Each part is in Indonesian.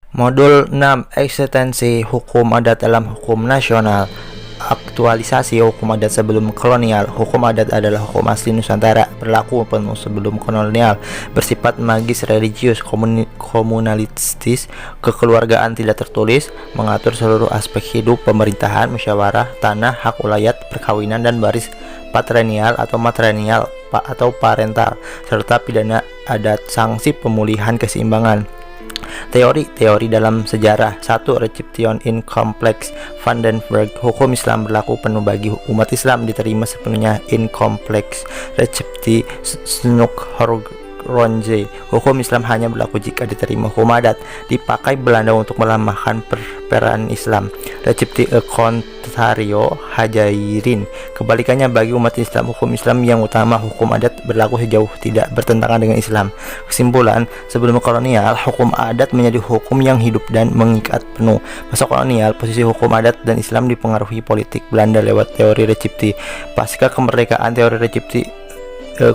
Modul 6 Eksistensi Hukum Adat dalam Hukum Nasional. Aktualisasi hukum adat sebelum kolonial. Hukum adat adalah hukum asli Nusantara, berlaku penuh sebelum kolonial, bersifat magis, religius, komunalistis, kekeluargaan, tidak tertulis, mengatur seluruh aspek hidup, pemerintahan, musyawarah, tanah, hak ulayat, perkawinan, dan waris, patrilineal atau matrilineal atau parental, serta pidana adat, sanksi, pemulihan keseimbangan. Teori dalam sejarah. 1. Reception in Complex Vandenberg. Hukum Islam berlaku penuh bagi umat Islam, diterima sepenuhnya in Complex Recepti Snoeck-Horonje. Hukum Islam hanya berlaku jika diterima hukum adat. Dipakai Belanda untuk melemahkan peran Islam. Recepti e contrario Hajairin. Kebalikannya, bagi umat Islam, hukum Islam yang utama, hukum adat berlaku sejauh tidak bertentangan dengan Islam. Kesimpulan, sebelum kolonial, hukum adat menjadi hukum yang hidup dan mengikat penuh. Masa kolonial, posisi hukum adat dan Islam dipengaruhi politik Belanda lewat teori Recepti. Pasca kemerdekaan, teori Recepti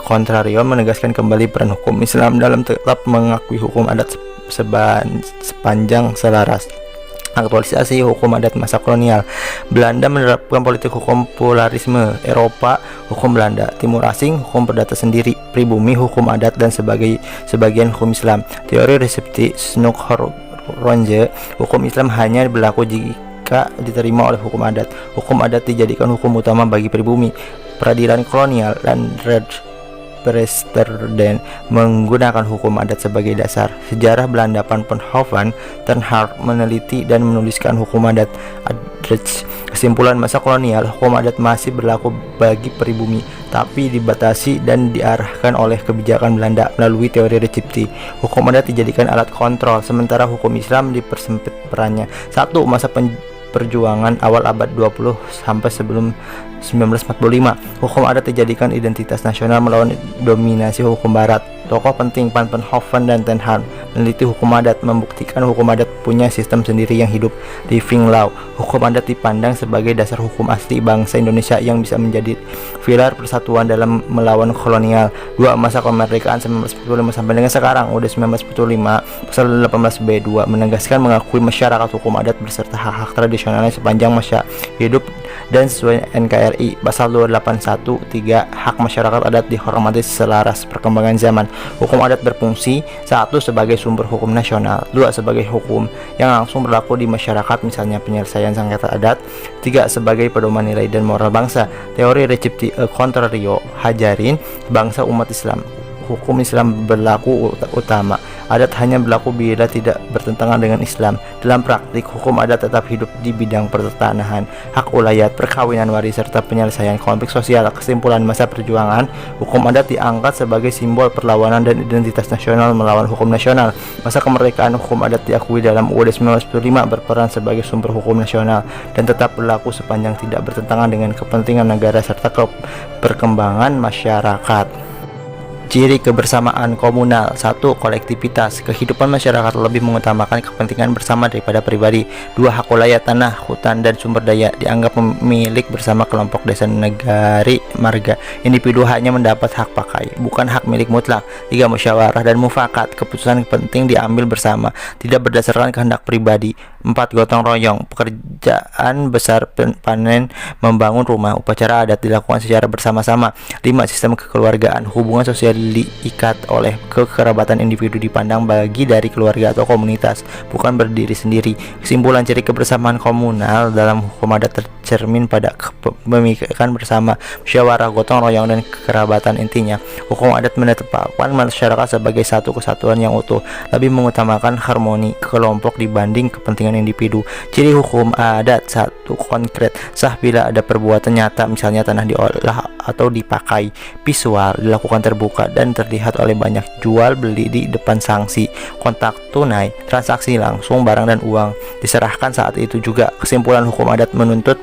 contrario menegaskan kembali peran hukum Islam dalam tetap mengakui hukum adat sepanjang selaras. Aktualisasi hukum adat masa kolonial. Belanda menerapkan politik hukum pluralisme. Eropa, hukum Belanda. Timur asing, hukum perdata sendiri. Pribumi, hukum adat, dan sebagian hukum Islam. Teori Recepti Snoeck-Horonje. Hukum Islam hanya berlaku jika diterima oleh hukum adat. Hukum adat dijadikan hukum utama bagi pribumi. Peradilan kolonial dan Presterden menggunakan hukum adat sebagai dasar. Sejarah Belanda. Van Hoven Ternhard meneliti dan menuliskan hukum adat. Adrets. Kesimpulan, masa kolonial, hukum adat masih berlaku bagi pribumi, tapi dibatasi dan diarahkan oleh kebijakan Belanda melalui teori Recepti. Hukum adat dijadikan alat kontrol, sementara hukum Islam dipersempit perannya. 1. Masa perjuangan awal abad 20 sampai sebelum 1945. Hukum adat dijadikan identitas nasional melawan dominasi hukum barat. Tokoh penting Van Hoven dan Ternhard meneliti hukum adat, membuktikan hukum adat punya sistem sendiri yang hidup, living law. Hukum adat dipandang sebagai dasar hukum asli bangsa Indonesia yang bisa menjadi pilar persatuan dalam melawan kolonial. 2. Masa kemerdekaan 1945 sampai dengan sekarang. UUD 1945 pasal 18B2 menegaskan mengakui masyarakat hukum adat beserta hak-hak tradisionalnya sepanjang masa hidup dan sesuai NKRI. Pasal 281(3) hak masyarakat adat dihormati selaras perkembangan zaman. Hukum adat berfungsi: 1. Sebagai sumber hukum nasional. 2. Sebagai hukum yang langsung berlaku di masyarakat, misalnya penyelesaian sengketa adat. 3. Sebagai pedoman nilai dan moral bangsa. Teori Recepti contrario Hajairin. Bangsa umat Islam, hukum Islam berlaku utama. Adat hanya berlaku bila tidak bertentangan dengan Islam. Dalam praktik, hukum adat tetap hidup di bidang pertanahan, hak ulayat, perkawinan, waris, serta penyelesaian konflik sosial. Kesimpulan, masa perjuangan, hukum adat diangkat sebagai simbol perlawanan dan identitas nasional melawan hukum nasional. Masa kemerdekaan, hukum adat diakui dalam UUD 1945 berperan sebagai sumber hukum nasional dan tetap berlaku sepanjang tidak bertentangan dengan kepentingan negara serta perkembangan masyarakat. Ciri kebersamaan komunal. 1. Kolektivitas. Kehidupan masyarakat lebih mengutamakan kepentingan bersama daripada pribadi. 2. Hak ulayat, tanah, hutan, dan sumber daya dianggap milik bersama kelompok desa, negari, marga. Individu hanya mendapat hak pakai, bukan hak milik mutlak. 3. Musyawarah dan mufakat. Keputusan penting diambil bersama, tidak berdasarkan kehendak pribadi. 4. Gotong royong. Pekerjaan besar, panen, membangun rumah, upacara adat dilakukan secara bersama-sama. 5. Sistem kekeluargaan. Hubungan sosial diikat oleh kekerabatan, individu dipandang bagi dari keluarga atau komunitas, bukan berdiri sendiri. Kesimpulan, ciri kebersamaan komunal dalam hukum adat tercermin pada pemikiran bersama, musyawarah, gotong royong, dan kekerabatan. Intinya, hukum adat menetapkan masyarakat sebagai satu kesatuan yang utuh, lebih mengutamakan harmoni kelompok dibanding kepentingan individu. Ciri hukum adat. 1. Konkret, sah bila ada perbuatan nyata, misalnya tanah diolah atau dipakai. Visual, dilakukan terbuka dan terlihat oleh banyak, jual beli di depan sanksi. Kontak tunai, transaksi langsung barang dan uang diserahkan saat itu juga. Kesimpulan, hukum adat menuntut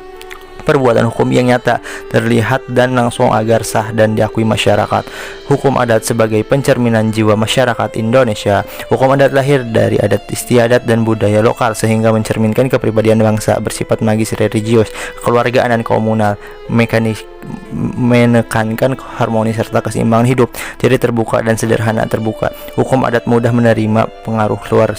perbuatan hukum yang nyata, terlihat, dan langsung agar sah dan diakui masyarakat. Hukum adat sebagai pencerminan jiwa masyarakat Indonesia. Hukum adat lahir dari adat istiadat dan budaya lokal sehingga mencerminkan kepribadian bangsa, bersifat magis, religius, kekeluargaan, dan komunal. Mekanik menekankan harmoni serta keseimbangan hidup. Jadi terbuka dan sederhana. Terbuka, hukum adat mudah menerima pengaruh luar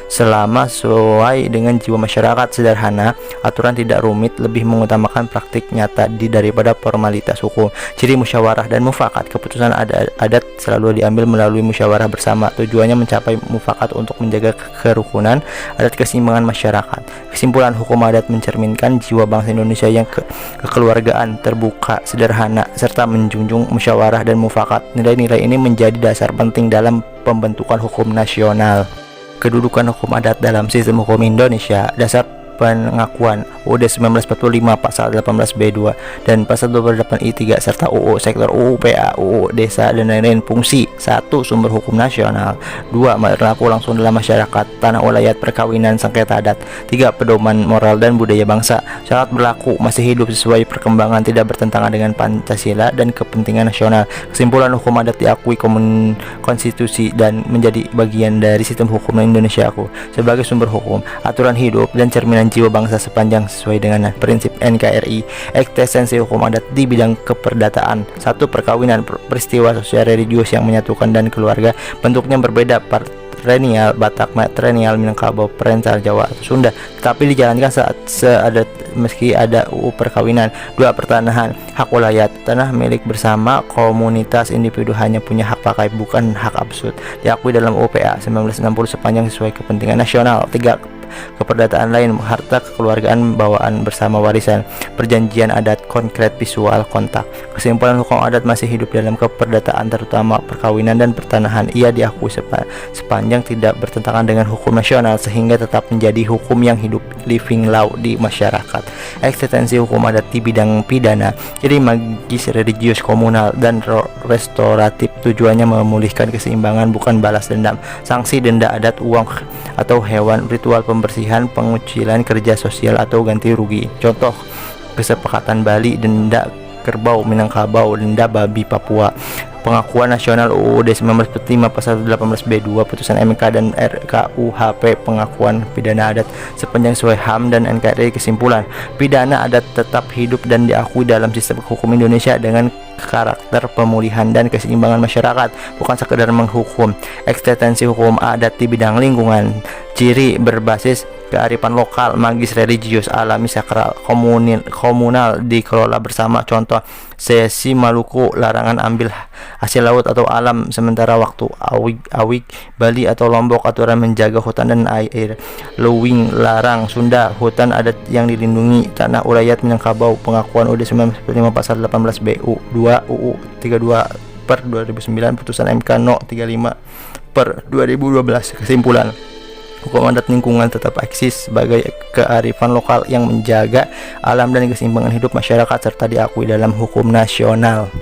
selama sesuai dengan jiwa masyarakat. Sederhana, aturan tidak rumit, lebih mengutamakan praktik nyata daripada formalitas hukum. Ciri musyawarah dan mufakat, keputusan adat selalu diambil melalui musyawarah bersama. Tujuannya mencapai mufakat untuk menjaga kerukunan adat, keseimbangan masyarakat. Kesimpulan, hukum adat mencerminkan jiwa bangsa Indonesia yang kekeluargaan, terbuka, sederhana, serta menjunjung musyawarah dan mufakat. Nilai-nilai ini menjadi dasar penting dalam pembentukan hukum nasional. Kedudukan hukum adat dalam sistem hukum Indonesia. Dasar pengakuan UUD 1945 pasal 18B2 dan pasal 28I3 serta UU Sektor, UU PA, UU Desa dan lain-lain. Fungsi: 1. Sumber hukum nasional. 2. Berlaku langsung dalam masyarakat, tanah ulayat, perkawinan, sengketa adat. 3. Pedoman moral dan budaya bangsa. Syarat berlaku: masih hidup sesuai perkembangan, tidak bertentangan dengan Pancasila dan kepentingan nasional. Kesimpulan, hukum adat diakui konstitusi dan menjadi bagian dari sistem hukum Indonesia sebagai sumber hukum, aturan hidup, dan cerminan jiwa bangsa sepanjang sesuai dengan prinsip NKRI. Eksistensi hukum adat di bidang keperdataan. 1. Perkawinan, peristiwa sosial religius yang menyatukan dan keluarga. Bentuknya berbeda, patrilineal, Batak, matrilineal, Minangkabau, Perencal, Jawa atau Sunda, tetapi dijalankan saat seadat meski ada UU perkawinan. 2. Pertanahan, hak ulayat, tanah milik bersama komunitas, individu hanya punya hak pakai, bukan hak absolut, diakui dalam UU PA 1960 sepanjang sesuai kepentingan nasional. 3. Keperdataan lain, harta kekeluargaan bawaan bersama, warisan, perjanjian adat, konkret, visual, kontak. Kesimpulan, hukum adat masih hidup dalam keperdataan, terutama perkawinan dan pertanahan. Ia diakui sepanjang tidak bertentangan dengan hukum nasional, sehingga tetap menjadi hukum yang hidup, living law di masyarakat. Eksistensi hukum adat di bidang pidana. Jadi magis, religius, komunal, dan restoratif. Tujuannya memulihkan keseimbangan, bukan balas dendam. Sanksi: denda adat, uang atau hewan, ritual pembersihan, pengucilan, kerja sosial atau ganti rugi. Contoh: kesepakatan Bali, denda kerbau Minangkabau, denda babi Papua. Pengakuan nasional UUD 1945 pasal 18B2, putusan MK dan RKUHP, pengakuan pidana adat sepanjang sesuai HAM dan NKRI. Kesimpulan, pidana adat tetap hidup dan diakui dalam sistem hukum Indonesia dengan karakter pemulihan dan keseimbangan masyarakat, bukan sekedar menghukum. Eksistensi hukum adat di bidang lingkungan. Ciri: berbasis kearifan lokal, magis, religius, alami, sakral, komunal, dikelola bersama. Contoh: Sesi Maluku, larangan ambil hasil laut atau alam sementara waktu. Awig, Bali atau Lombok, aturan menjaga hutan dan air. Luwing, larang. Sunda, hutan adat yang dilindungi. Tanah ulayat Minangkabau, pengakuan UUD 1945 pasal 18B2 UU 32/2009, putusan MK No 35/2012. Kesimpulan, hukum adat lingkungan tetap eksis sebagai kearifan lokal yang menjaga alam dan keseimbangan hidup masyarakat serta diakui dalam hukum nasional.